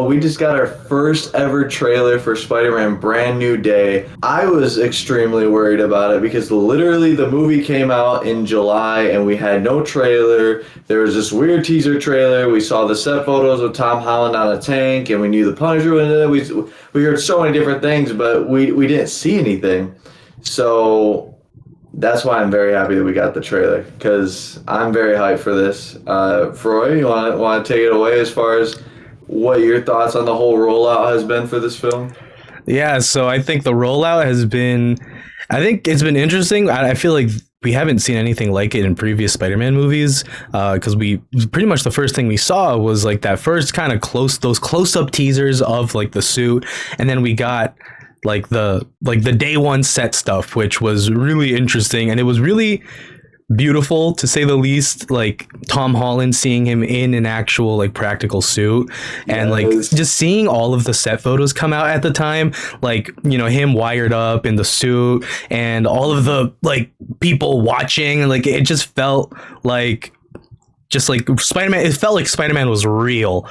we just got our first ever trailer for Spider-Man Brand New Day. I was extremely worried about it because literally the movie came out in July and we had no trailer. There was this weird teaser trailer. We saw the set photos of Tom Holland on a tank and we knew the Punisher was in it. We heard so many different things, but we didn't see anything. So that's why I'm very happy that we got the trailer, because I'm very hyped for this. Froy, you want to take it away as far as what your thoughts on the whole rollout has been for this film? Yeah, so I think the rollout I think it's been interesting. I feel like we haven't seen anything like it in previous Spider-Man movies, because we pretty much the first thing we saw was like that first kind of those close-up teasers of like the suit, and then we got like the day one set stuff, which was really interesting, and it was really beautiful to say the least. Like Tom Holland, seeing him in an actual like practical suit, and like just seeing all of the set photos come out at the time, like, you know, him wired up in the suit and all of the like people watching, and like it just felt like Spider-Man. It felt like Spider-Man was real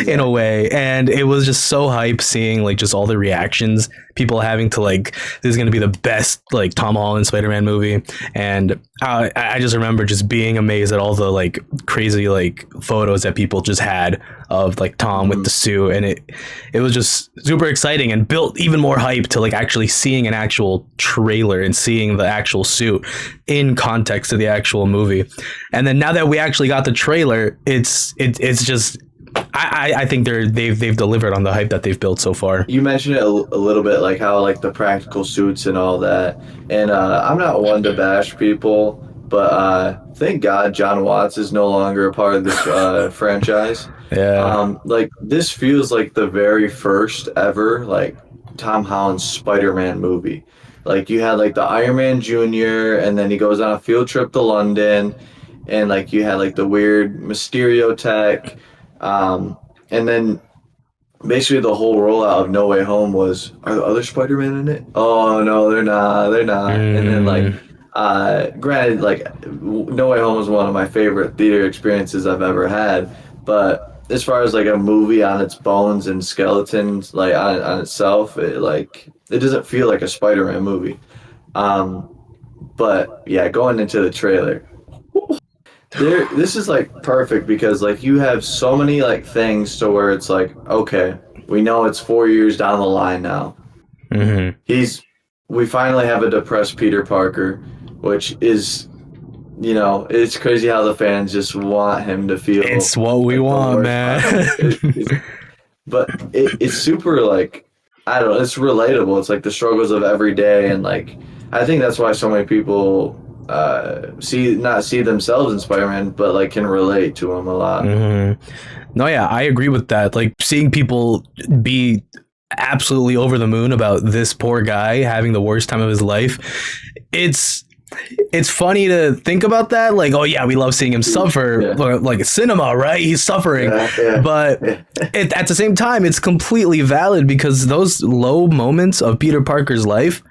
in a way, and it was just so hype seeing like just all the reactions people having to like, this is going to be the best like Tom Holland Spider-Man movie. And I just remember just being amazed at all the like crazy like photos that people just had of like Tom with the suit, and it was just super exciting and built even more hype to like actually seeing an actual trailer and seeing the actual suit in context of the actual movie. And then now that we actually got the trailer, it's just I think they've delivered on the hype that they've built so far. You mentioned it a little bit, like how like the practical suits and all that. And I'm not one to bash people, but thank God John Watts is no longer a part of this franchise. Yeah. Like this feels like the very first ever like Tom Holland Spider-Man movie. Like you had like the Iron Man Jr. and then he goes on a field trip to London, and like you had like the weird Mysterio tech. And then basically the whole rollout of No Way Home was, are the other Spider-Man in it? Oh no, they're not. And then like, granted, like No Way Home was one of my favorite theater experiences I've ever had, but as far as like a movie on its bones and skeletons, like on itself, it doesn't feel like a Spider-Man movie. But yeah, going into the trailer, this is like perfect because like you have so many like things to where it's like, okay, we know it's 4 years down the line now. We finally have a depressed Peter Parker, which is, you know, it's crazy how the fans just want him to feel. It's what we want, man. But it's super like, I don't know, it's relatable. It's like the struggles of every day, and like I think that's why so many people not see themselves in Spider-Man, but like can relate to him a lot. No, yeah, I agree with that. Like seeing people be absolutely over the moon about this poor guy having the worst time of his life, it's funny to think about that. Like, oh yeah, we love seeing him suffer, like cinema, right? He's suffering, but at the same time, it's completely valid because those low moments of Peter Parker's life,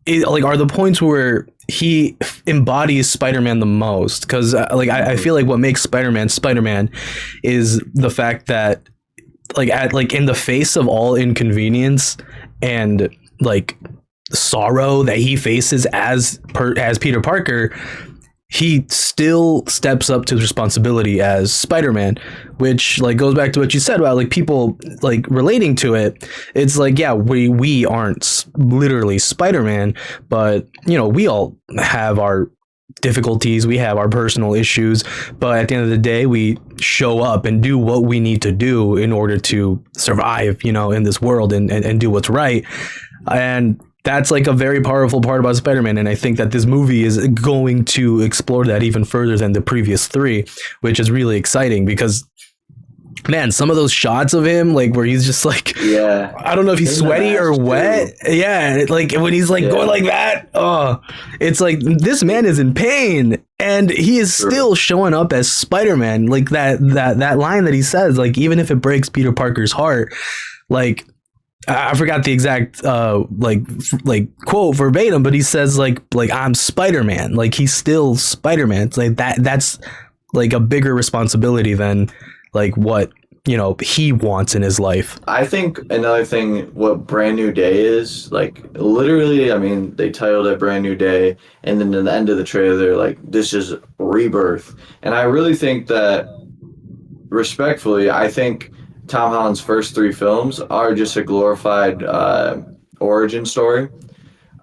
are the points where he embodies Spider-Man the most. Because I feel like what makes Spider-Man is the fact that in the face of all inconvenience and like sorrow that he faces as Peter Parker, he still steps up to his responsibility as Spider-Man, which like goes back to what you said about like people like relating to it. It's like, yeah, we aren't literally Spider-Man, but you know, we all have our difficulties, we have our personal issues, but at the end of the day, we show up and do what we need to do in order to survive, you know, in this world and do what's right. And that's like a very powerful part about Spider-Man, and I think that this movie is going to explore that even further than the previous three, which is really exciting because, man, some of those shots of him, like where he's just like, I don't know if he's sweaty or wet. Yeah, like when he's like going like that. Oh, it's like this man is in pain, and he is still showing up as Spider-Man. Like that line that he says, like even if it breaks Peter Parker's heart, like. I forgot the exact like quote verbatim, but he says like I'm Spider-Man. Like he's still Spider-Man. It's like that's like a bigger responsibility than like what he wants in his life. I think another thing, what Brand New Day is, like, literally, I mean, they titled it Brand New Day, and then at the end of the trailer, they're like, this is rebirth. And I really think that, respectfully, I think Tom Holland's first three films are just a glorified origin story.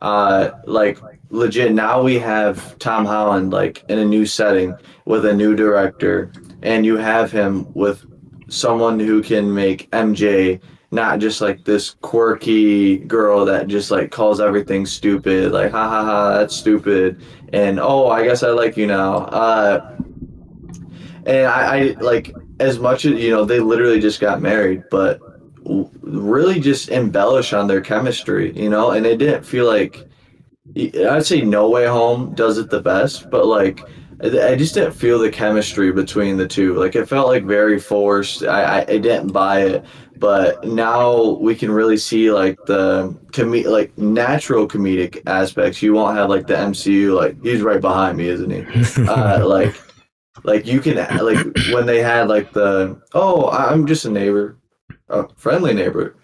Like, legit, now we have Tom Holland, like, in a new setting with a new director, and you have him with someone who can make MJ not just like this quirky girl that just like calls everything stupid, like ha ha ha, that's stupid, and oh, I guess I like you now. And I like, as much as they literally just got married, but really just embellish on their chemistry, and it didn't feel like, I'd say No Way Home does it the best, but like I just didn't feel the chemistry between the two. Like it felt like very forced. I didn't buy it, but now we can really see like the like natural comedic aspects. You won't have like the MCU, like he's right behind me, isn't he? Like you can, like when they had like the, oh, I'm just a neighbor, a friendly neighbor,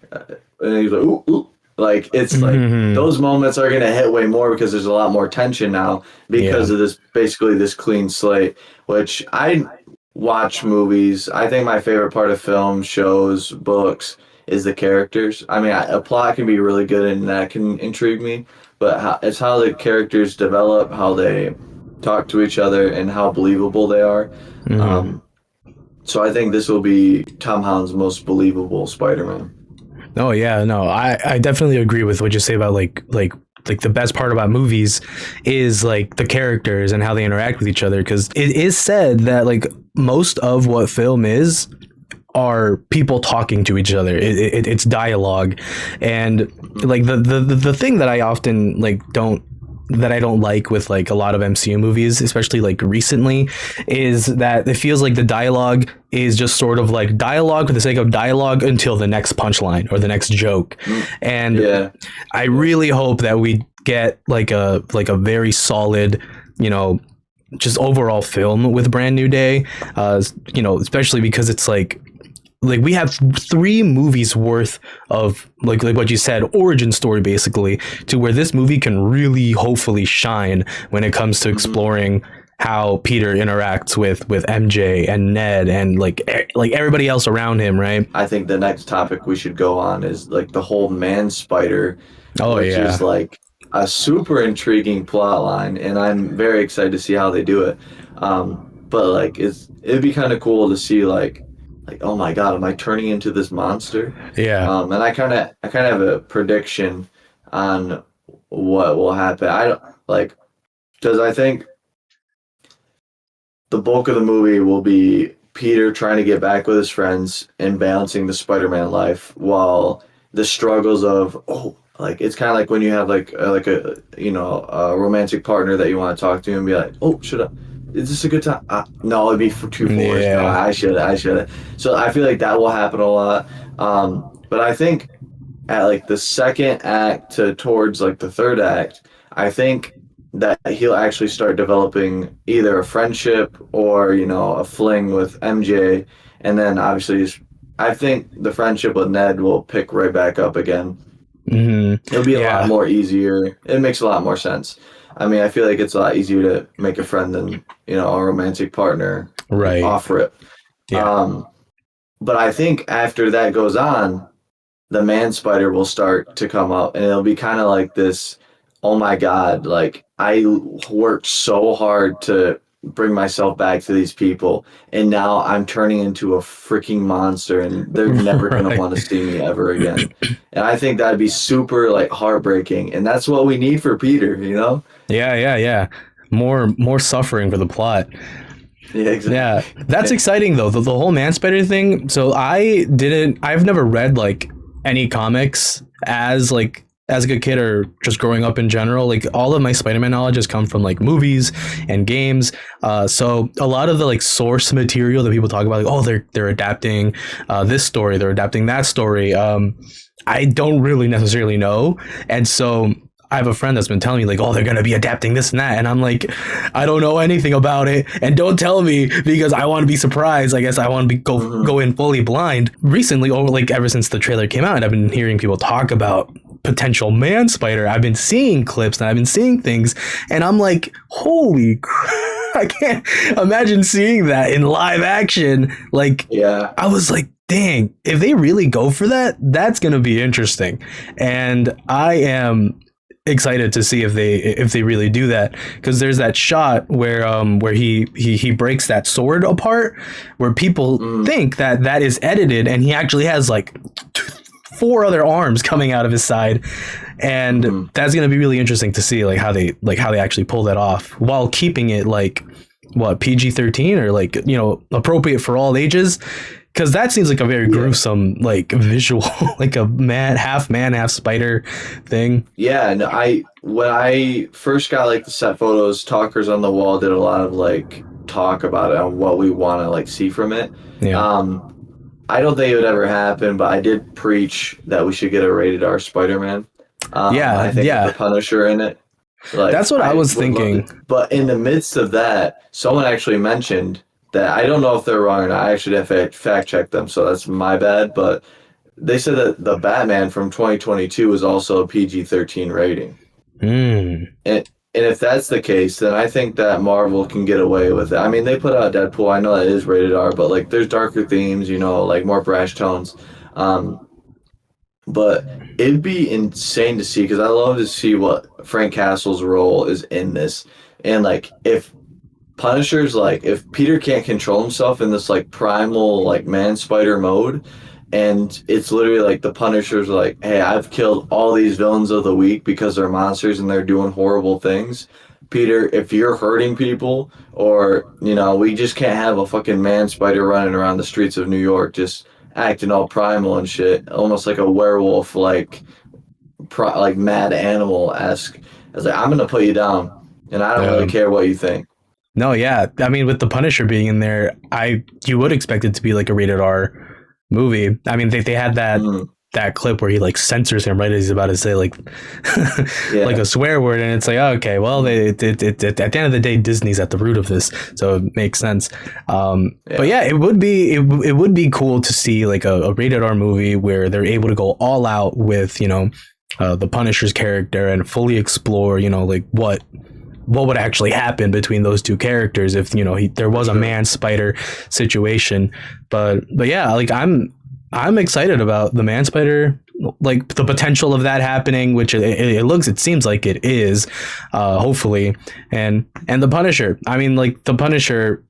and he's like ooh, ooh. Like it's like those moments are gonna hit way more because there's a lot more tension now because Yeah. of this, basically this clean slate. Which I watch movies. I think my favorite part of film, shows, books is the characters. I mean, a plot can be really good and that can intrigue me, but it's how the characters develop, how they talk to each other, and how believable they are. Hmm. Um, so I think this will be Tom Holland's most believable Spider-Man. Oh yeah, no, I definitely agree with what you say about like the best part about movies is like the characters and how they interact with each other, because it is said that like most of what film is are people talking to each other. It's dialogue, and like the thing that I often like don't that I don't like with like a lot of MCU movies, especially like recently, is that it feels like the dialogue is just sort of like dialogue for the sake of dialogue until the next punchline or the next joke. Mm, And yeah. I really hope that we get like a very solid, you know, just overall film with Brand New Day. Especially because it's like we have three movies worth of like what you said, origin story basically, to where this movie can really hopefully shine when it comes to Mhm. exploring how Peter interacts with MJ and Ned and like everybody else around him, right? I think the next topic we should go on is like the whole man spider, Oh which is yeah. like a super intriguing plot line, and I'm very excited to see how they do it. But like it'd be kind of cool to see like oh my god, am I turning into this monster? Yeah. And I kind of have a prediction on what will happen. I don't like, because I think the bulk of the movie will be Peter trying to get back with his friends and balancing the Spider-Man life while the struggles of, oh, like it's kind of like when you have like a a romantic partner that you want to talk to and be like, oh, should I, is this a good time? No, it'd be for too forced. No, Yeah. I should. So I feel like that will happen a lot. But I think at like the second act to towards like the third act, I think that he'll actually start developing either a friendship or a fling with MJ, and then obviously I think the friendship with Ned will pick right back up again. Hmm. It'll be a lot Yeah. more easier. It makes a lot more sense. I mean, I feel like it's a lot easier to make a friend than a romantic partner, like Right. off rip. Yeah. Um, but I think after that goes on, the man spider will start to come up, and it'll be kind of like this, oh my god, like I worked so hard to bring myself back to these people, and now I'm turning into a freaking monster, and they're never going to Right. want to see me ever again. And I think that'd be super like heartbreaking, and that's what we need for Peter. Yeah, yeah, yeah. More suffering for the plot. Yeah, exactly. Yeah, that's exciting though. The whole man spider thing. So I've never read like any comics as like a kid or just growing up in general. Like all of my Spider-Man knowledge has come from like movies and games. So a lot of the like source material that people talk about, like, oh, they're adapting this story, they're adapting that story. I don't really necessarily know, and so I have a friend that's been telling me like, oh, they're gonna be adapting this and that, and I'm like, I don't know anything about it, and don't tell me because I want to be surprised. I guess I want to be Hmm. go in fully blind. Recently, over like ever since the trailer came out, and I've been hearing people talk about potential man spider. I've been seeing clips and I've been seeing things, and I'm like, holy crap. I can't imagine seeing that in live action. Like, Yeah. I was like, dang, if they really go for that, that's going to be interesting. And I am excited to see if they really do that, because there's that shot where he breaks that sword apart, where people Mm. think that that is edited, and he actually has like four other arms coming out of his side, and Hmm. that's going to be really interesting to see like how they actually pull that off while keeping it like what PG-13 or like, you know, appropriate for all ages, because that seems like a very Yeah. gruesome like visual like a man half spider thing. Yeah, and I when I first got like the set photos, Talkers on the Wall did a lot of like talk about it and what we want to like see from it. Yeah, Um, I don't think it would ever happen, but I did preach that we should get a rated R Spider-Man. yeah, I think with the yeah, Punisher in it, that's like what I I was would love thinking. it. But in the midst of that, someone actually mentioned that I don't know if they're wrong or not. I actually didn't fact check them, so that's my bad. But they said that the Batman from 2022 was also a PG-13 rating. Mm, And if that's the case, then I think that Marvel can get away with it. I mean, they put out Deadpool. I know that is rated R, but like there's darker themes, like more brash tones. Um, but it'd be insane to see because I love to see what Frank Castle's role is in this. And like if Punisher's like if Peter can't control himself in this like primal like man spider mode, and it's literally like the Punisher's like, hey, I've killed all these villains of the week because they're monsters and they're doing horrible things. Peter, if you're hurting people, or we just can't have a fucking man spider running around the streets of New York just acting all primal and shit, almost like a werewolf, like mad animal esque. I was like, I'm gonna put you down, and I don't really yeah. care what you think. No, yeah. I mean, with the Punisher being in there, I you would expect it to be like a rated R movie. I mean, they had Mm, that clip where he like censors him right as he's about to say like like yeah. a swear word, and it's like, oh, okay, well, Mm, at the end of the day, Disney's at the root of this, so it makes sense. But yeah. yeah, it would be cool to see like a rated R movie where they're able to go all out with the Punisher's character and fully explore like what would actually happen between those two characters if there For was a sure. man spider situation. But yeah, like I'm excited about the man spider, like the potential of that happening, which it seems like it is, hopefully. And the Punisher, I mean, like the Punisher,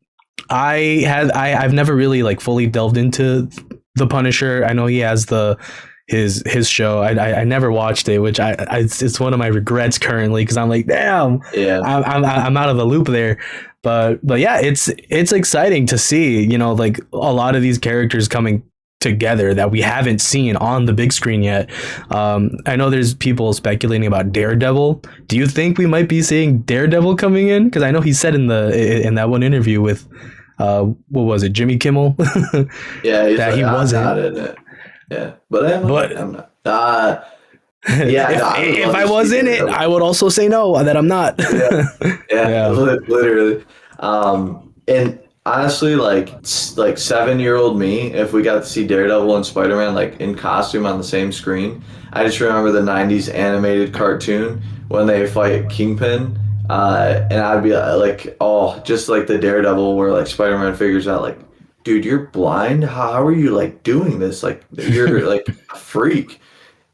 I've never really like fully delved into the Punisher. I know he has his show. I never watched it, which it's one of my regrets currently, because I'm like, damn, Yeah. I'm out of the loop there. But yeah, it's exciting to see like a lot of these characters coming together that we haven't seen on the big screen yet. I know there's people speculating about Daredevil. Do you think we might be seeing Daredevil coming in? Because I know he said in that one interview with what was it, Jimmy Kimmel, Yeah, he's that like, he I'm wasn't. not in it. Yeah, but am I? But I'm not. Yeah, no, I would if love I to see was in it, Daredevil. I would also say no, that I'm not. Yeah, yeah, Yeah. literally. And honestly, like 7-year-old me, if we got to see Daredevil and Spider-Man like in costume on the same screen, I just remember the '90s animated cartoon when they fight Kingpin, and I'd be like, oh, just like the Daredevil where like Spider-Man figures out like, dude, you're blind. How are you like doing this? Like you're like a freak.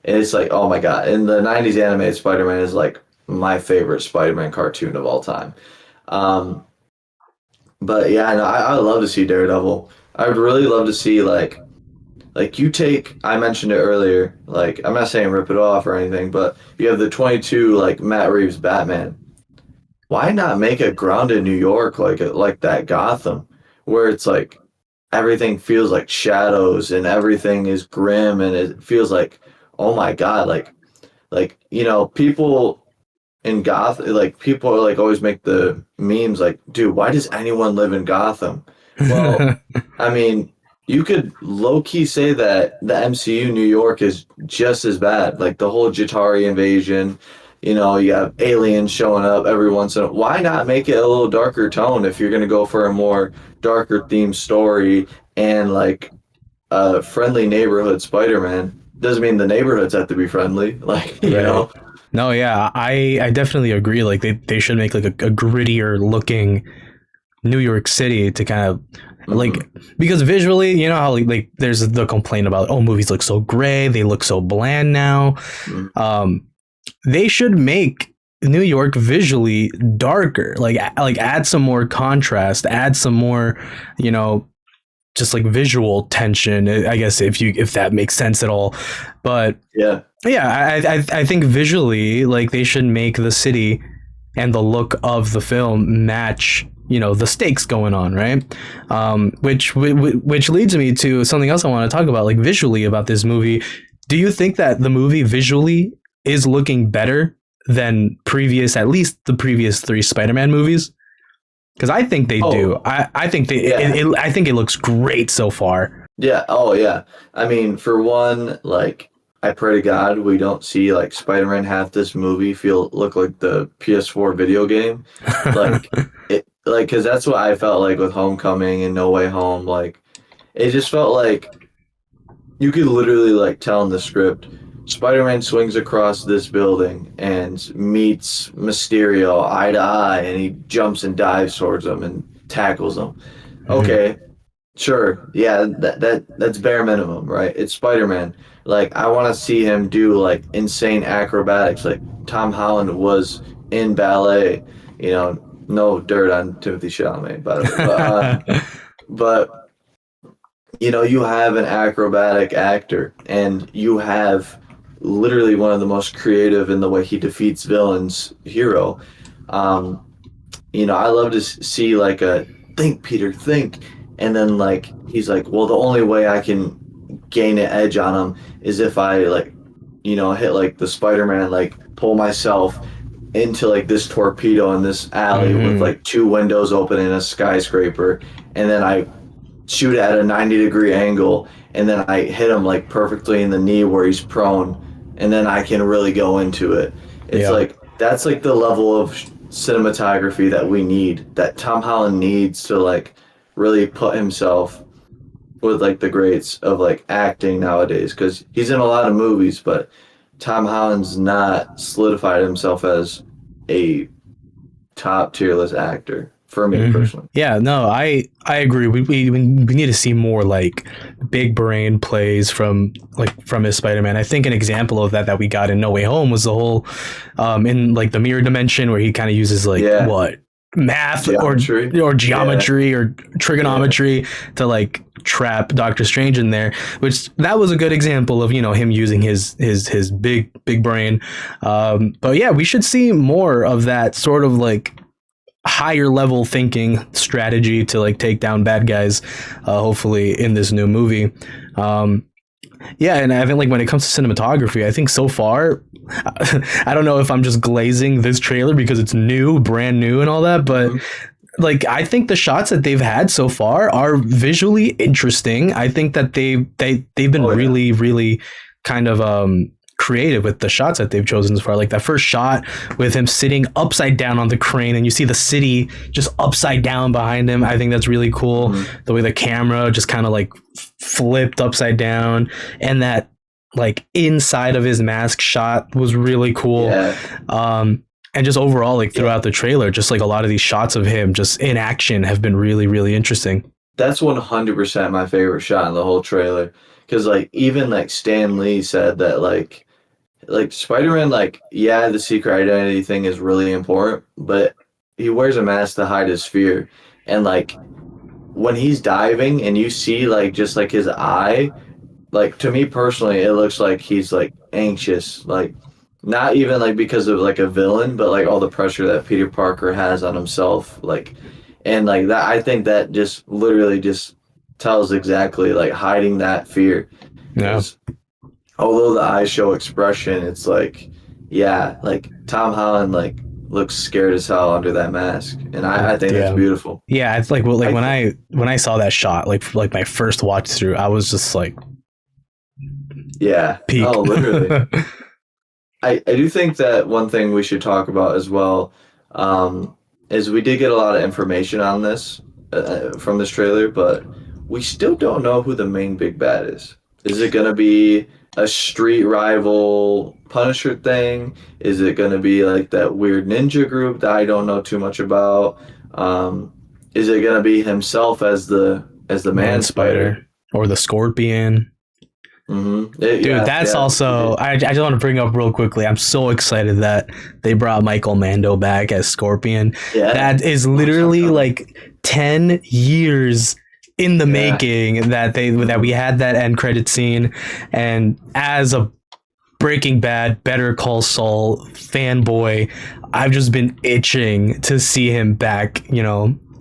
And it's like, oh my god! And the '90s animated Spider-Man is like my favorite Spider-Man cartoon of all time. Um, but yeah, no, I love to see Daredevil. I would really love to see like you take. I mentioned it earlier. Like I'm not saying rip it off or anything, but you have the 22 like Matt Reeves Batman. Why not make it grounded in New York like that Gotham, where it's like everything feels like shadows and everything is grim and it feels like, oh my god, people in people are like always make the memes like, dude, why does anyone live in Gotham? Well, I mean, you could low key say that the MCU New York is just as bad. Like the whole Jatari invasion, You have aliens showing up every once in a why not make it a little darker tone if you're going to go for a more darker themed story and like a friendly neighborhood Spider-Man. Doesn't mean the neighborhoods have to be friendly, like, Right. No, yeah, I definitely agree. Like they should make like a grittier looking New York City to kind of like, hmm because visually, you know how like there's the complaint about, oh, movies look so gray, they look so bland now. hmm Um, they should make New York visually darker, like add some more contrast, add some more, you know, just like visual tension. I guess if that makes sense at all, but Yeah. yeah, I think visually, like they should make the city and the look of the film match, you know, the stakes going on, right? Which leads me to something else I want to talk about, like visually about this movie. Do you think that the movie visually is looking better than at least the previous three Spider-Man movies? Because I think they do. Oh, I think yeah. I think it looks great so far. Yeah. Oh, yeah. I mean, for one, like, I pray to God we don't see like Spider-Man half this movie feel look like the PS4 video game, like because that's what I felt like with Homecoming and No Way Home. Like, it just felt like you could literally like tell in the script, Spider-Man swings across this building and meets Mysterio eye to eye, and he jumps and dives towards him and tackles him. Mhm. Okay, sure. Yeah, that's bare minimum, right? It's Spider-Man. Like I want to see him do like insane acrobatics. Like Tom Holland was in ballet. No dirt on Timothy Chalamet, by the way. But you have an acrobatic actor, and you have literally one of the most creative in the way he defeats villains hero. Um, I love to see like a think, Peter, think, and then like he's like, well, the only way I can gain an edge on him is if I like, hit like the Spider-Man, like pull myself into like this torpedo in this alley with Mhm. like two windows open in a skyscraper, and then I shoot at a 90-degree angle, and then I hit him like perfectly in the knee where he's prone, and then I can really go into it. It's Yeah. like that's like the level of cinematography that we need, that Tom Holland needs to like really put himself with like the greats of like acting nowadays, because he's in a lot of movies, but Tom Holland's not solidified himself as a top tier list actor for me Hmm. personally. Yeah, no, I agree. We need to see more like big brain plays from his Spider-Man. I think an example of that we got in No Way Home was the whole in like the mirror dimension where he kind of uses like Yeah, what math geometry. or Yeah, geometry or yeah. trigonometry to like trap Doctor Strange in there, which that was a good example of, you know, him using his big brain. But yeah, we should see more of that sort of like higher level thinking strategy to like take down bad guys, hopefully in this new movie. um yeah, and I think like when it comes to cinematography, I think so far I don't know if I'm just glazing this trailer because it's new, brand new and all that, but Mhm. like I think the shots that they've had so far are visually interesting. I think that they've been Oh yeah. really kind of creative with the shots that they've chosen so far. Like that first shot with him sitting upside down on the crane and you see the city just upside down behind him. I think that's really cool. Mhm. The way the camera just kind of like flipped upside down, and that like inside of his mask shot was really cool. Yeah, And just overall, like yeah. throughout the trailer, just like a lot of these shots of him just in action have been really interesting. That's 100% my favorite shot in the whole trailer. Because like even like Stan Lee said that like Spider-Man, like, yeah, the secret identity thing is really important, but he wears a mask to hide his fear. And like when he's diving and you see like just like his eye, like to me personally, it looks like he's like anxious, like not even like because of like a villain, but like all the pressure that Peter Parker has on himself, like, and like that. I think that just literally just tells exactly like hiding that fear, Yeah. because although the eyes show expression, it's like, yeah, like Tom Holland like looks scared as hell under that mask, and I think that's Yeah. beautiful. Yeah, it's like, well, like I when think, I saw that shot, like my first watch through, I was just like yeah, peak. oh, literally. I do think that one thing we should talk about as well, is we did get a lot of information on this from this trailer, but we still don't know who the main big bad is. Is it going to be a street rival Punisher thing? Is it going to be like that weird ninja group that I don't know too much about? Is it going to be himself as the Man man Spider spider? or the Scorpion. Dude, Yeah, that's yeah, also I just want to bring up real quickly. I'm so excited that they brought Michael Mando back as Scorpion. yeah. That is Long time literally coming. like 10 years in the Yeah. making that we Mhm. had that end credit scene, and as a Breaking Bad, Better Call Saul fanboy, I've just been itching to see him back,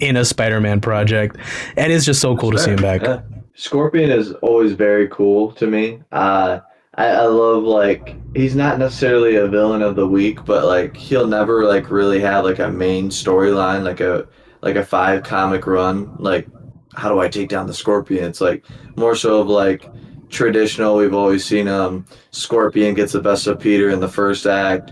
in a Spider-Man project. And it's just so That's cool to see him fair. back. Yeah. Scorpion is always very cool to me. I love like he's not necessarily a villain of the week, but like he'll never like really have like a main storyline, like a five comic run. Like how do I take down the Scorpion? It's like more so of like traditional. We've always seen Scorpion gets the best of Peter in the first act.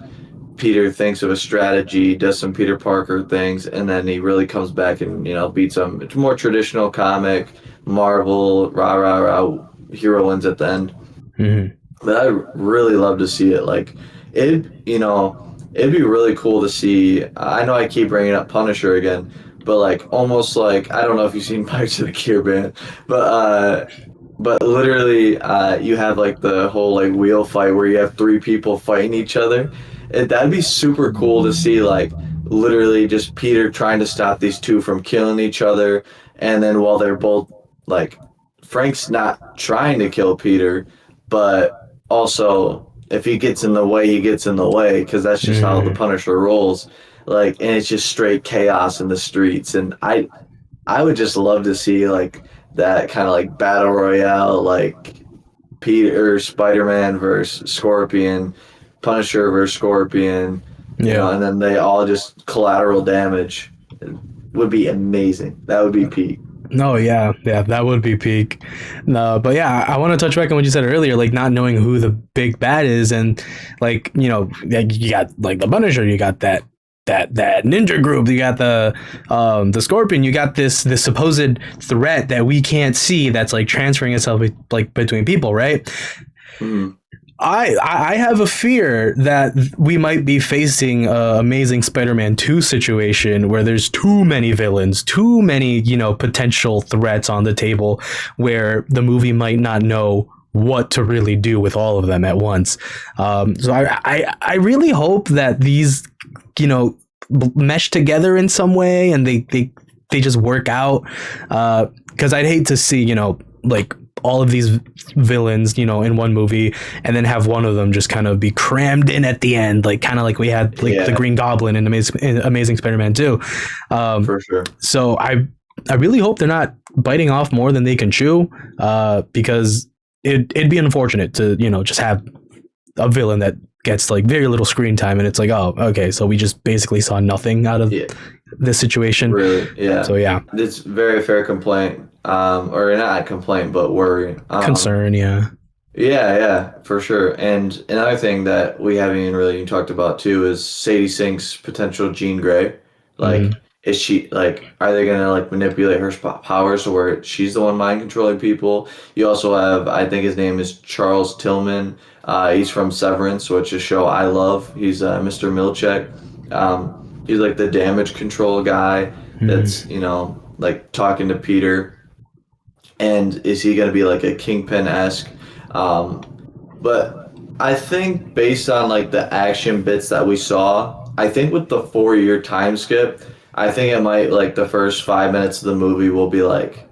Peter thinks of a strategy, does some Peter Parker things, and then he really comes back and beats him. It's more traditional comic, Marvel, rah rah rah, hero wins at the end. Mhm. But I really love to see it. Like it'd be really cool to see. I know I keep bringing up Punisher again, but like almost like I don't know if you've seen Pirates of the Caribbean, but literally, you have like the whole like wheel fight where you have three people fighting each other. That'd be super cool to see, like literally just Peter trying to stop these two from killing each other, and then while they're both like Frank's not trying to kill Peter, but also if he gets in the way, he gets in the way because that's just how the Mhm. Punisher rolls. Like, and it's just straight chaos in the streets, and I would just love to see like that kind of like battle royale, like Peter Spider-Man versus Scorpion, Punisher versus Scorpion, Yeah. and then they all just collateral damage. It would be amazing. That would be peak. No, yeah, yeah, that would be peak. No, but yeah, I want to touch back on what you said earlier, like not knowing who the big bad is, and like like you got like the Punisher, you got that ninja group, you got the Scorpion, you got this supposed threat that we can't see that's like transferring itself like between people, right? Mm, I have a fear that we might be facing a Amazing Spider-Man 2 situation where there's too many villains, too many, potential threats on the table where the movie might not know what to really do with all of them at once. So I really hope that these, you know, mesh together in some way and they just work out. Because I'd hate to see, like all of these villains, in one movie and then have one of them just kind of be crammed in at the end, like kind of like we had like the yeah, Green Goblin in Amazing Spider-Man 2. for sure. So I really hope they're not biting off more than they can chew, because it'd be unfortunate to just have a villain that gets like very little screen time and it's like, oh, okay, so we just basically saw nothing out of Yeah, this situation. really. Yeah, So yeah, it's very fair complaint. Or not complaint, but worry. concern. Yeah. Yeah, yeah, for sure. And another thing that we haven't even really even talked about too is Sadie Sink's potential Jean Grey. Like, Hmm. is she like, are they gonna like manipulate her powers to where she's the one mind controlling people? You also have, I think his name is Charles Tillman. He's from Severance, which is a show I love. He's Mr. Milchek. He's like the damage control guy that's Hmm. like talking to Peter. And is he gonna be like a Kingpin esque? Um, but I think based on like the action bits that we saw, I think with the 4 year time skip, I think it might like the first 5 minutes of the movie will be like,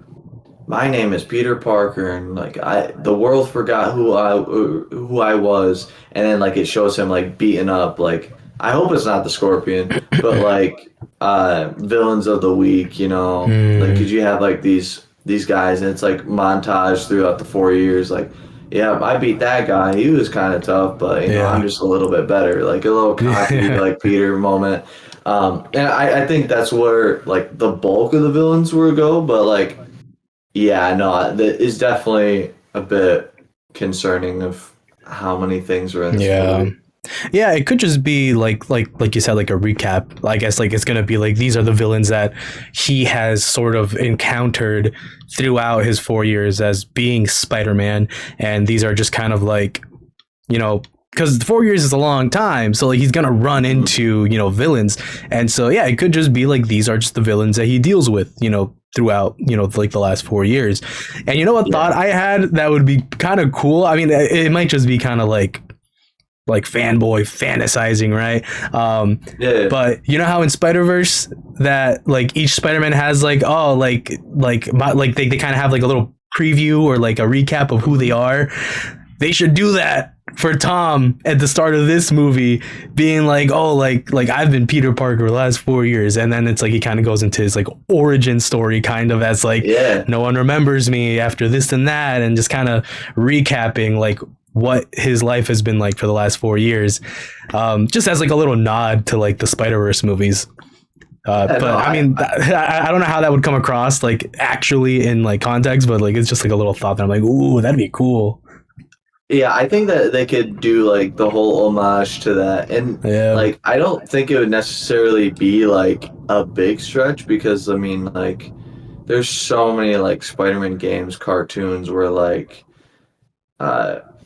my name is Peter Parker, and like the world forgot who I was, and then like it shows him like beaten up. Like I hope it's not the Scorpion, but like villains of the week, like Hmm. could you have like these guys, and it's like montage throughout the 4 years, like. Yeah, I beat that guy. He was kind of tough, but I'm Yeah. just a little bit better. Like a little cocky, Yeah. like Peter moment. And I think that's where like the bulk of the villains will go. But like yeah, no, that is definitely a bit concerning of how many things are in this Yeah. movie. Yeah, it could just be like you said, like a recap. I guess like it's gonna be like these are the villains that he has sort of encountered throughout his 4 years as being Spider-Man, and these are just kind of like, you know, because 4 years is a long time, so like he's gonna run Mhm. into, you know, villains, and so yeah, it could just be like these are just the villains that he deals with, you know, throughout, you know, like the last 4 years. And you know what thought Yeah, I had that would be kind of cool? I mean, it might just be kind of like fanboy fantasizing, right? yeah, But you know how in Spider Verse that like each Spider Man has like, oh like they kind of have like a little preview or like a recap of who they hmm are. They should do that for Tom at the start of this movie, being like, oh, like I've been Peter Parker the last 4 years, and then it's like he kind of goes into his like origin story, kind of as like yeah. no one remembers me after this and that, and just kind of recapping like what his life has been like for the last 4 years, just as like a little nod to like the Spider Verse movies. Yeah, no, But I mean, I don't know how that would come across like actually in like context, but like it's just like a little thought that I'm like, ooh, that'd be cool. yeah, I think that they could do like the whole homage to that. And Yeah. like I don't think it would necessarily be like a big stretch because I mean like there's so many like Spider-Man games, cartoons where like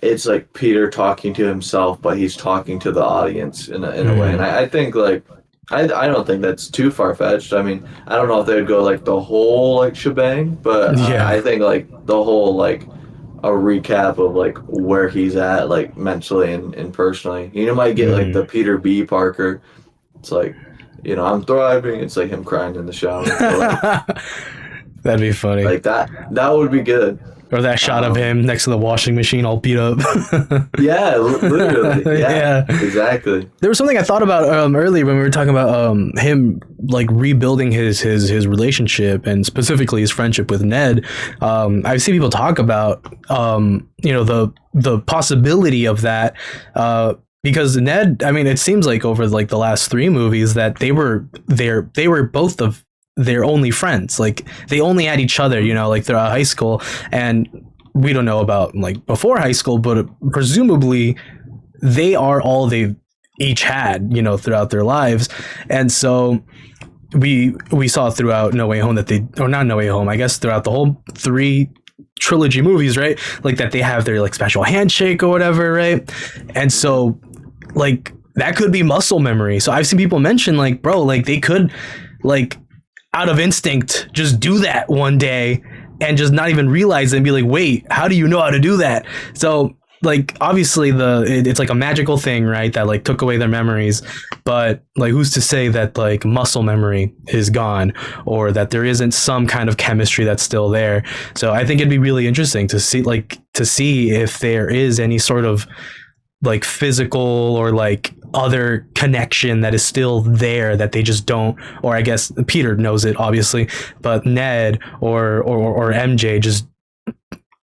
it's like Peter talking to himself, but he's talking to the audience in a way. And Mm. I think like I don't think that's too far fetched. I mean, I don't know if they would go like the whole like shebang, but I Yeah. think like the whole like a recap of like where he's at like mentally and personally. You know, might get like the Mm. Peter B. Parker. It's like, I'm thriving. It's like him crying in the shower, but That'd be funny. like that would be good. Or that shot of Um, him next to the washing machine all beat up. yeah, literally, yeah, Yeah. exactly. There was something I thought about earlier when we were talking about him like rebuilding his relationship and specifically his friendship with Ned. I've seen people talk about you know, the possibility of that because Ned, I mean, it seems like over like the last three movies that they were both of their only friends. Like they only had each other, you know, like throughout high school, and we don't know about like before high school, but presumably they are all they've each had, you know, throughout their lives. And so we saw throughout No Way Home that they, or not No Way Home, I guess throughout the whole three trilogy movies, right? Like that they have their like special handshake or whatever, right? And so like that could be muscle memory. So I've seen people mention like, bro, like they could like out of instinct just do that one day and just not even realize it and be like, wait, how do you know how to do that? So like obviously it's like a magical thing, right, that like took away their memories, but like who's to say that like muscle memory is gone or that there isn't some kind of chemistry that's still there. So I think it'd be really interesting to see if there is any sort of like physical or like other connection that is still there that they just don't, or I guess Peter knows it obviously, but Ned or MJ just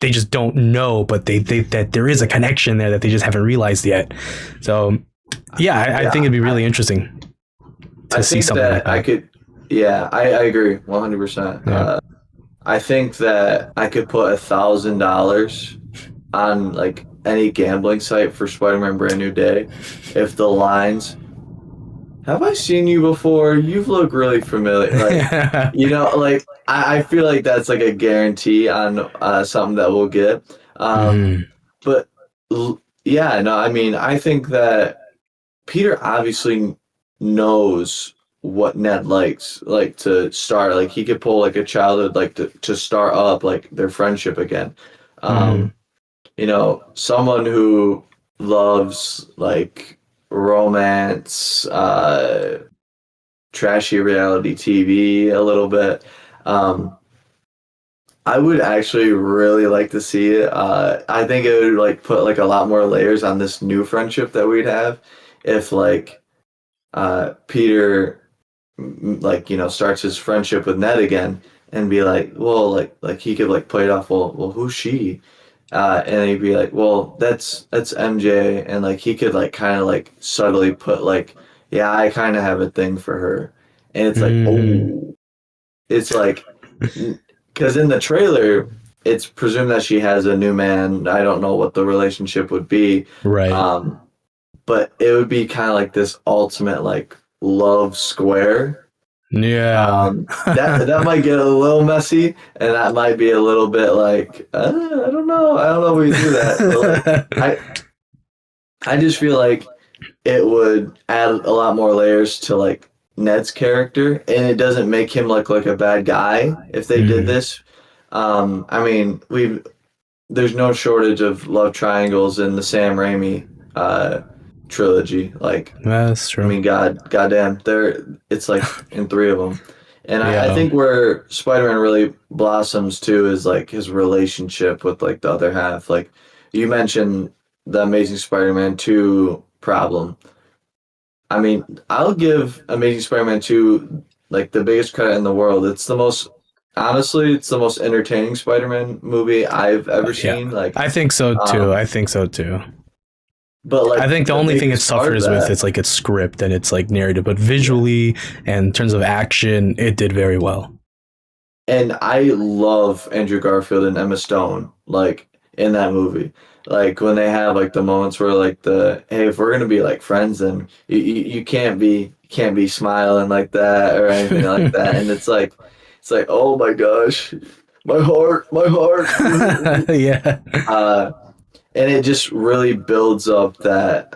they just don't know, but they that there is a connection there that they just haven't realized yet. So yeah, I think Yeah, it'd be really interesting to I see think something like that I that. could. Yeah, I agree 100%. Yeah. I think that I could put $1,000 on like any gambling site for Spider-Man Brand New Day if the lines have I seen you before? You've looked really familiar. Like, like I feel like that's like a guarantee on something that we'll get. Mhm. But yeah, no, I mean, I think that Peter obviously knows what Ned likes, like to start. Like he could pull like a childhood, like to start up like their friendship again. Mhm. Um, someone who loves like romance, trashy reality TV a little bit. Um, I would actually really like to see it. I think it would like put like a lot more layers on this new friendship that we'd have if like Peter like starts his friendship with Ned again and be like, well, like he could like play it off. Well, who's she? And he'd be like, well, that's MJ, and like he could like kind of like subtly put like, yeah, I kind of have a thing for her, and it's like, Mhm. oh, it's like, because in the trailer, it's presumed that she has a new man. I don't know what the relationship would be, Right. um, but it would be kind of like this ultimate like love square. Yeah. That might get a little messy, and that might be a little bit like I don't know if we do that, but like I just feel like it would add a lot more layers to like Ned's character, and it doesn't make him look like a bad guy if they did Mhm. this. I mean, we've there's no shortage of love triangles in the Sam Raimi uh, trilogy. Like, That's I true. mean, goddamn, it's like in three of them. And I Yeah. think where Spider-Man really blossoms too is like his relationship with like the other half. Like you mentioned the Amazing Spider-Man 2 problem. I mean, I'll give Amazing Spider-Man 2 like the biggest credit in the world. Honestly, it's the most entertaining Spider-Man movie I've ever Yeah. seen. Like, I think so too. um, I think so too. but I like think the the only thing it biggest part of suffers with that, is like its script and its like narrative, but yeah. visually and in terms of action, it did very well. And I love Andrew Garfield and Emma Stone, like in that movie. Like when they have like the moments where like hey, if we're gonna be like friends, then you can't be smiling like that or anything like that. And it's like oh my gosh, my heart. Yeah. uh, and it just really builds up that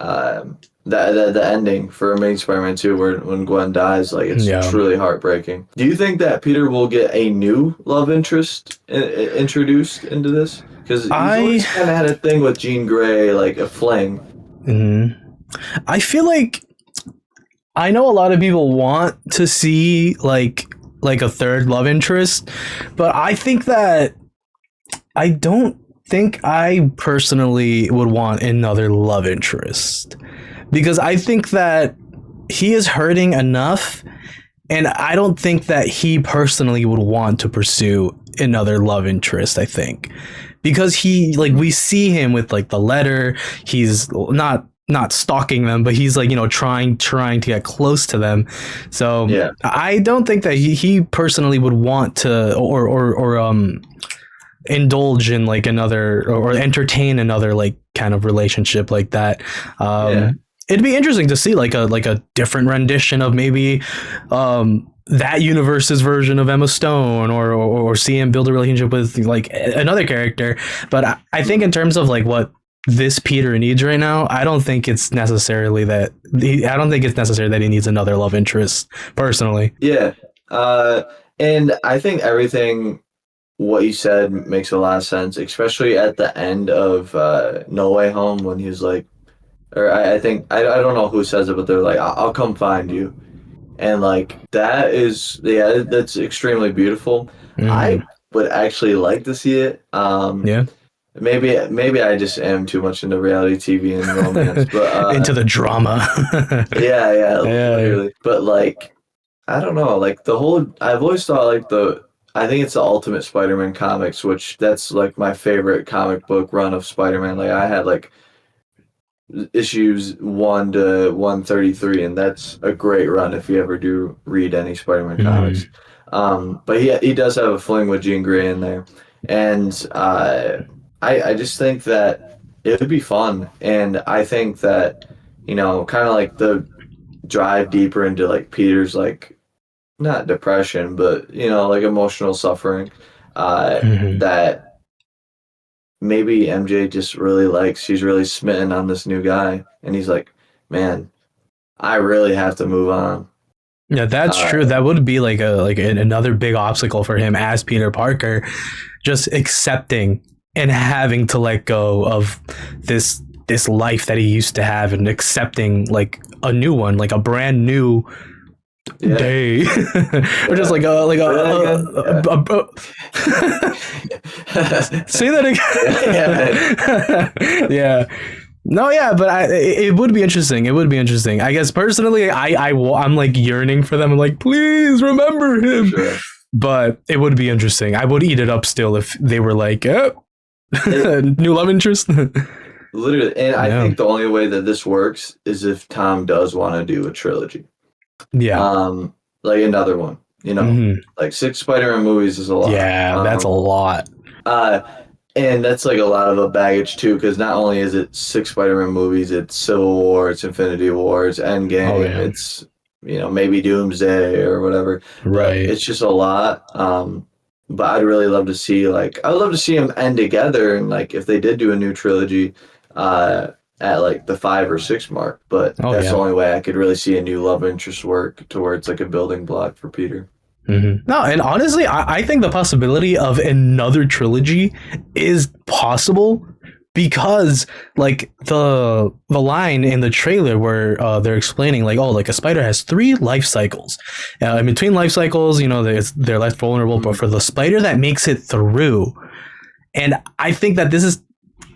the ending for Amazing Spider-Man 2 where when Gwen dies, like it's Yeah. truly heartbreaking. Do you think that Peter will get a new love interest introduced into this? Because he's I always kind of had a thing with Jean Grey, like a fling. mhm. I feel like I know a lot of people want to see like a third love interest, but I think that I don't think I personally would want another love interest because I think that he is hurting enough and I don't think that he personally would want to pursue another love interest, I think. Because he like we see him with like the letter, he's not stalking them, but he's like, trying to get close to them. So Yeah, I don't think that he personally would want to or indulge in like another or entertain another like kind of relationship like that. yeah, It'd be interesting to see like a different rendition of maybe that universe's version of Emma Stone or see him build a relationship with like another character. But I think in terms of like what this Peter needs right now, I don't think it's necessarily that I don't think it's necessary that he needs another love interest personally. yeah. Uh, and I think everything what you said makes a lot of sense, especially at the end of No Way Home when he's like, or I think I don't know who says it, but they're like, I'll come find you," and like that is yeah, that's extremely beautiful. I Mm-hmm. would actually like to see it. Yeah. Maybe I just am too much into reality TV and romance, but Into the drama. yeah, Yeah. literally. But like I don't know, like the whole I've always thought like I think it's the Ultimate Spider-Man comics, which that's like my favorite comic book run of Spider-Man. Like I had like issues 1 to 133, and that's a great run if you ever do read any Spider-Man comics. Mm-hmm. But he does have a fling with Jean Grey in there, and I just think that it would be fun, and I think that kind of like the drive deeper into like Peter's like not depression, but like emotional suffering, Mm-hmm. that maybe MJ just really likes, she's really smitten on this new guy, and he's like, man, I really have to move on. Yeah, that's Uh, true. That would be another big obstacle for him as Peter Parker, just accepting and having to let go of this life that he used to have and accepting like a new one, like a brand new yeah, day, or just yeah. Say that again. Yeah, say that yeah, again. Yeah. No, yeah, but it would be interesting. It would be interesting. I guess personally, I'm like yearning for them. I'm like, please remember for him. sure. But it would be interesting. I would eat it up still if they were like, It new love interest. literally, and I Yeah, think the only way that this works is if Tom does want to do a trilogy, yeah, like another one. hmm Like 6 Spider-Man movies is a lot. yeah. That's a lot. Uh, And that's like a lot of a baggage too, because not only is it six Spider-Man movies, it's Civil War, it's Infinity War, it's Oh Endgame, yeah. it's maybe Doomsday or whatever, but Right. it's just a lot. But I'd really love to see I'd love to see them end together, and like if they did do a new trilogy, at like the 5 or 6 mark. But Oh that's the yeah. only way I could really see a new love interest work towards like a building block for Peter. No, and honestly, I think the possibility of another trilogy is possible because like the line in the trailer where they're explaining like, oh, like a spider has 3 life cycles. In between life cycles, they're less vulnerable, but Mm. for the spider that makes it through, and I think that this is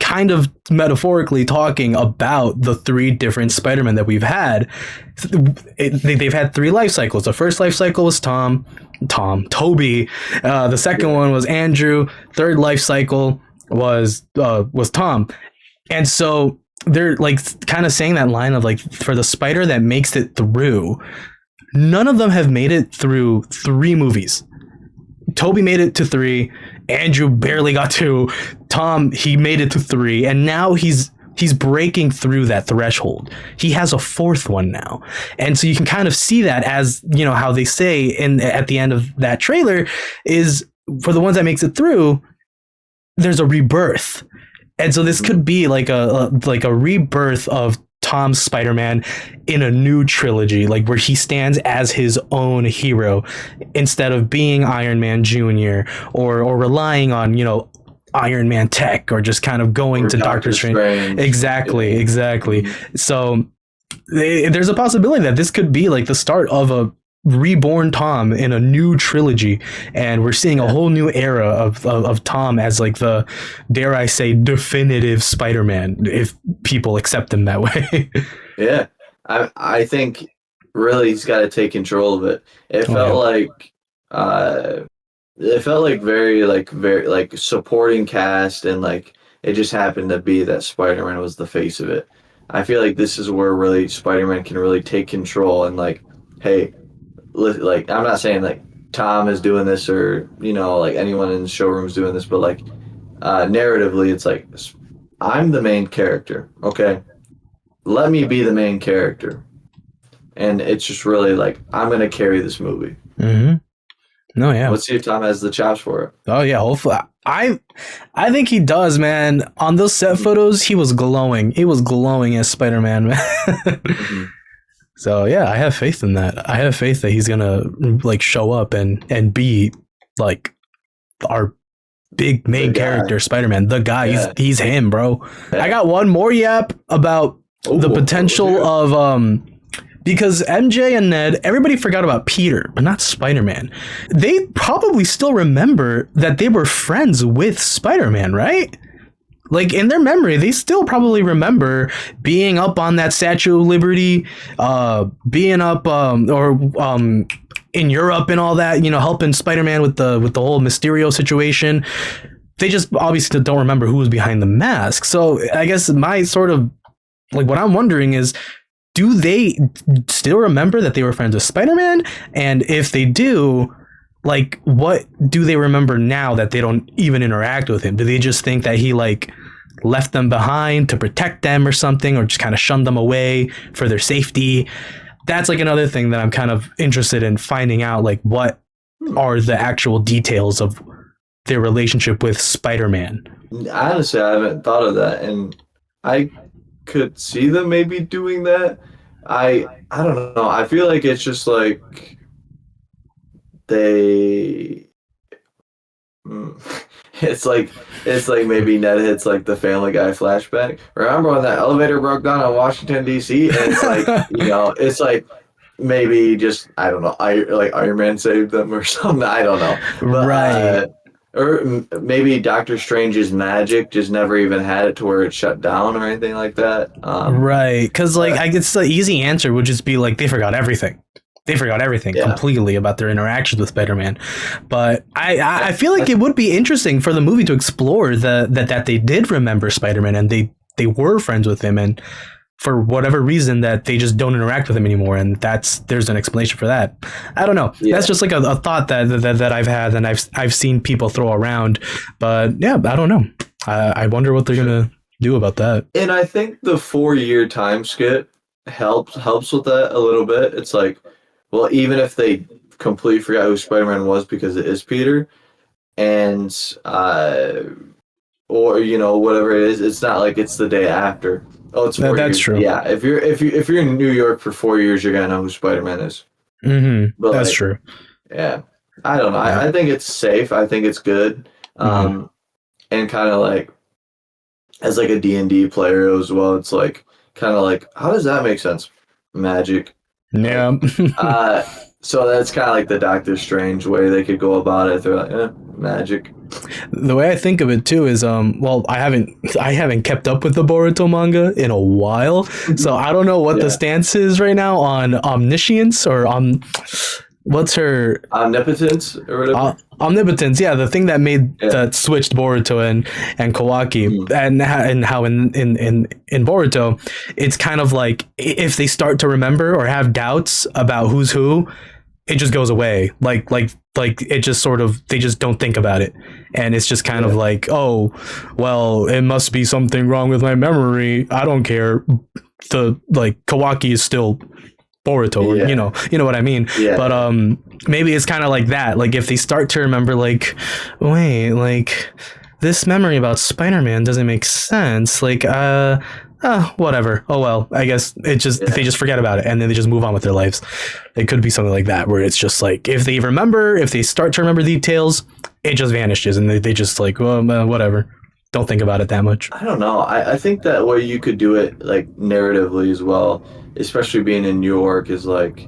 kind of metaphorically talking about the 3 different Spider-Man that we've had. They've had 3 life cycles. The first life cycle was Toby. The second Yeah. one was Andrew. Third life cycle was Tom. And so they're like kind of saying that line of like, for the spider that makes it through, none of them have made it through 3 movies. Toby made it to 3. Andrew barely got 2. Tom, he made it to 3, and now he's breaking through that threshold. He has a 4th one now, and so you can kind of see that as how they say at the end of that trailer is for the ones that makes it through, there's a rebirth, and so this could be like a rebirth of Tom's Spider-Man in a new trilogy, like where he stands as his own hero instead of being Iron Man Jr. or relying on, Iron Man tech or just kind of going Or to Doctor Doctor Strange. Strange. Exactly, Yeah. exactly. Mhm. So there's a possibility that this could be like the start of a reborn Tom in a new trilogy, and we're seeing a Yeah. whole new era of Tom as like the, dare I say, definitive Spider-Man, if people accept him that way. Yeah. I think really he's got to take control of it. It Oh felt yeah. like uh it felt like very like supporting cast, and like it just happened to be that Spider-Man was the face of it. I feel like this is where really Spider-Man can really take control and like, hey, like I'm not saying like Tom is doing this or like anyone in the showroom's doing this, but like narratively, it's like I'm the main character. Okay, let me be the main character, and it's just really like I'm gonna carry this movie. Mm-hmm. No, yeah. Let's see if Tom has the chops for it. Oh yeah. Hopefully, I think he does, man. On those set photos, he was glowing. He was glowing as Spider-Man, man. Mm-hmm. So yeah, I have faith in that. I have faith that he's gonna like show up and be like our big The main guy. character, Spider-Man, the guy. Yeah. He's him, bro. Yeah. I got one more yap about the Ooh, potential let's hear it. of because MJ and Ned, everybody forgot about Peter, but not Spider-Man. They probably still remember that they were friends with Spider-Man, right? Like in their memory, they still probably remember being up on that Statue of Liberty, being up in Europe and all that, helping Spider-Man with the whole Mysterio situation. They just obviously don't remember who was behind the mask. So I guess my sort of like what I'm wondering is, do they still remember that they were friends with Spider-Man? And if they do, like, what do they remember now that they don't even interact with him? Do they just think that he like left them behind to protect them or something, or just kind of shunned them away for their safety? That's like another thing that I'm kind of interested in finding out, like what are the actual details of their relationship with Spider-Man. Honestly, I haven't thought of that, and I could see them maybe doing that. I don't know. I feel like it's just like they. mm, it's like maybe Ned hits like the Family Guy flashback. Remember when that elevator broke down in Washington D.C. and it's like it's like maybe just I don't know. Like Iron Man saved them or something. I don't know, but Right. or maybe Doctor Strange's magic just never even had it to where it shut down or anything like that. Right. Because, like, But I guess the easy answer would just be, like, they forgot everything. They forgot everything yeah, completely about their interactions with Spider-Man. But I feel like it would be interesting for the movie to explore that they did remember Spider-Man and they were friends with him, and for whatever reason that they just don't interact with him anymore, and there's an explanation for that. I don't know. yeah. That's just like a thought that I've had and I've seen people throw around. But yeah, I don't know. I wonder what they're gonna do about that. And I think the 4 year time skip helps with that a little bit. It's like, well, even if they completely forgot who Spider-Man was because it is Peter, and or whatever it is, it's not like it's the day after. Oh, it's four That's years. true. Yeah, if you're in New York for 4 years, you're gonna know who Spider-Man is. But That's like, true. yeah, I don't know. Yeah. I think it's safe. I think it's good. Mhm. And kind of like as like a D&D player as well, it's like kind of like how does that make sense? Magic. Like, Yeah. uh, so that's kind of like the Doctor Strange way they could go about it. They're like, magic. The way I think of it too is well, I haven't kept up with the Boruto manga in a while, so I don't know what the Yeah. stance is right now on omniscience or what's her Omnipotence or whatever. omnipotence. Yeah, the thing that made Yeah. that switched Boruto and Kawaki, Mhm. and how in Boruto, it's kind of like if they start to remember or have doubts about who's who, it just goes away. Like it just sort of they just don't think about it, and it's just kind of Yeah. like, oh, well, it must be something wrong with my memory. I don't care. The like Kawaki is still Boruto, or Yeah. you know what I mean. Yeah. But maybe it's kind of like that. Like if they start to remember, like, wait, like this memory about Spider-Man doesn't make sense. Like whatever. Oh well, I guess it just Yeah. they just forget about it and then they just move on with their lives. It could be something like that where it's just like if they remember, if they start to remember details, it just vanishes and they just like, well, whatever. Don't think about it that much. I don't know. I think that way you could do it like narratively as well, especially being in New York is like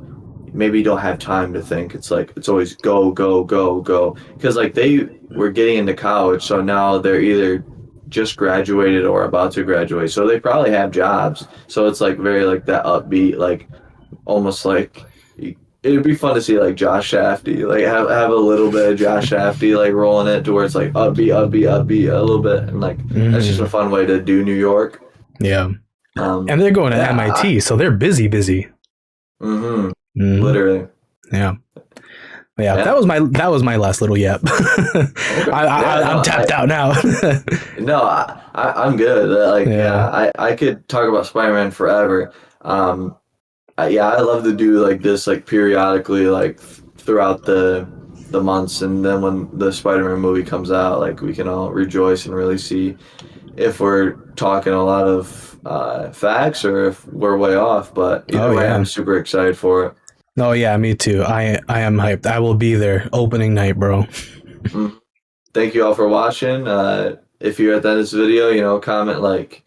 maybe you don't have time to think. It's like it's always go, go, go, go. Because like they were getting into college, so now they're either just graduated or about to graduate. So they probably have jobs. So it's like very like that upbeat, like almost like it'd be fun to see like Josh Shafty, like have a little bit of Josh Shafty like rolling it to where it's like upbeat, upbeat, upbeat a little bit, and like that's just a fun way to do New York. Yeah. And they're going to Yeah, MIT, so they're busy. literally. Yeah. Yeah, Yeah. that was my last little yap. I'm tapped out now. No, I'm good. Like, I could talk about Spider-Man forever. I love to do like this, like periodically, like throughout the months, and then when the Spider-Man movie comes out, like we can all rejoice and really see if we're talking a lot of facts or if we're way off. But either way, I'm super excited for it. Oh yeah, me too. I am hyped. I will be there opening night, bro. Thank you all for watching. If you're at the end of this video, comment like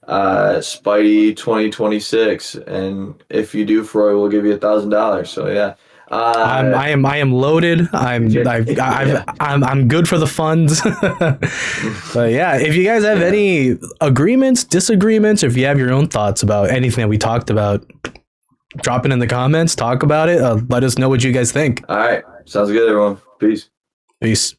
Spidey 2026, and if you do, Froy will give you $1,000. So yeah. I am loaded. I'm good for the funds. But yeah, if you guys have any agreements, disagreements, or if you have your own thoughts about anything that we talked about, drop it in the comments, talk about it. Let us know what you guys think. All right. Sounds good, everyone. Peace. Peace.